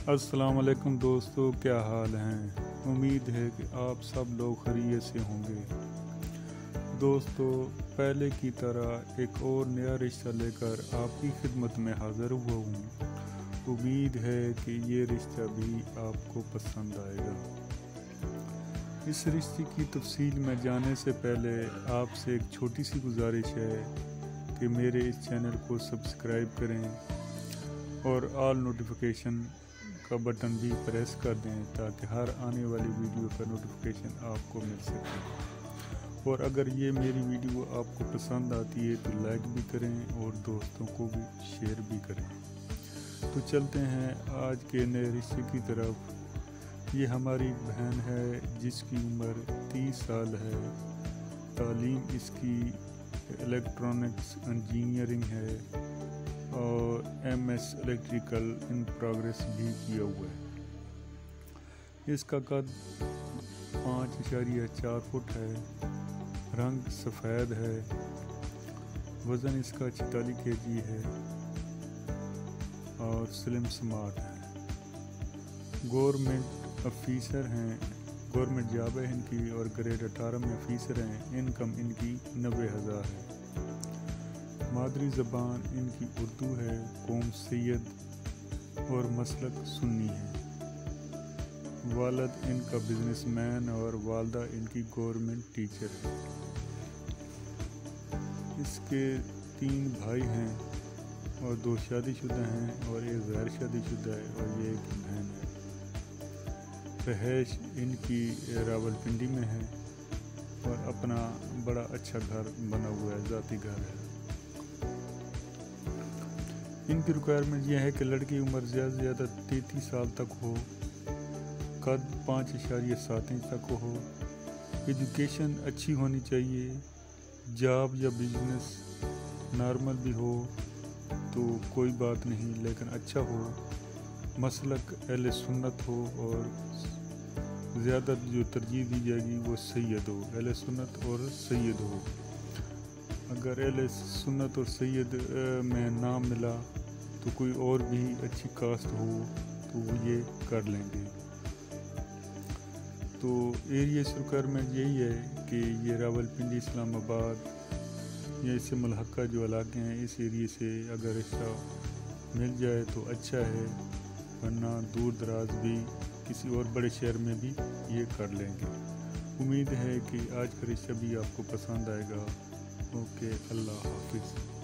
अस्सलाम वालेकुम दोस्तों, क्या हाल हैं। उम्मीद है कि आप सब लोग खैरियत से होंगे। दोस्तों, पहले की तरह एक और नया रिश्ता लेकर आपकी खिदमत में हाज़िर हुआ हूँ। उम्मीद है कि ये रिश्ता भी आपको पसंद आएगा। इस रिश्ते की तफसील में जाने से पहले आपसे एक छोटी सी गुजारिश है कि मेरे इस चैनल को सब्सक्राइब करें और ऑल नोटिफिकेशन का बटन भी प्रेस कर दें ताकि हर आने वाली वीडियो का नोटिफिकेशन आपको मिल सके। और अगर ये मेरी वीडियो आपको पसंद आती है तो लाइक भी करें और दोस्तों को भी शेयर भी करें। तो चलते हैं आज के नए रिश्ते की तरफ। ये हमारी बहन है जिसकी उम्र 30 साल है। तालीम इसकी इलेक्ट्रॉनिक्स इंजीनियरिंग है और MS इलेक्ट्रिकल इन प्रोग्रेस भी किया हुआ है। इसका कद 5.4 फुट है। रंग सफ़ेद है। वज़न इसका 46 kg है और स्लिम स्मार्ट है। गवर्नमेंट ऑफिसर हैं, गवर्नमेंट जॉब है इनकी और ग्रेड 18 में ऑफिसर हैं। इनकम इनकी 90,000 है। मादरी ज़बान इनकी उर्दू है। कौम सैयद और मसलक सुन्नी है। वालिद इनका बिजनेसमैन और वालदा इनकी गवर्नमेंट टीचर है। इसके 3 भाई हैं और 2 शादीशुदा हैं और एक गैर शादीशुदा है और ये एक बहन है। रहायश इनकी रावलपिंडी में है और अपना बड़ा अच्छा घर बना हुआ है, ज़ाती घर है। इनकी रिक्वायरमेंट यह है कि लड़की की उम्र ज़्यादा से ज़्यादा 33 साल तक हो। कद 5.7 इंच तक हो। एजुकेशन अच्छी होनी चाहिए। जॉब या बिजनेस नॉर्मल भी हो तो कोई बात नहीं, लेकिन अच्छा हो। मसलक अहले सुन्नत हो और ज़्यादा जो तरजीह दी जाएगी वो सैयद हो। अहले सुन्नत और सैयद हो। अगर अहले सुन्नत और सैयद में नाम मिला तो कोई और भी अच्छी कास्ट हो तो वो ये कर लेंगे। तो एरिया रिक्वायरमेंट यही है कि ये रावलपिंडी, इस्लामाबाद या इससे मुल्हका जो इलाके हैं इस एरिया से अगर रिश्ता मिल जाए तो अच्छा है, वरना दूर दराज भी किसी और बड़े शहर में भी ये कर लेंगे। उम्मीद है कि आज का रिश्ता भी आपको पसंद आएगा। ओके, अल्लाह हाफिज़।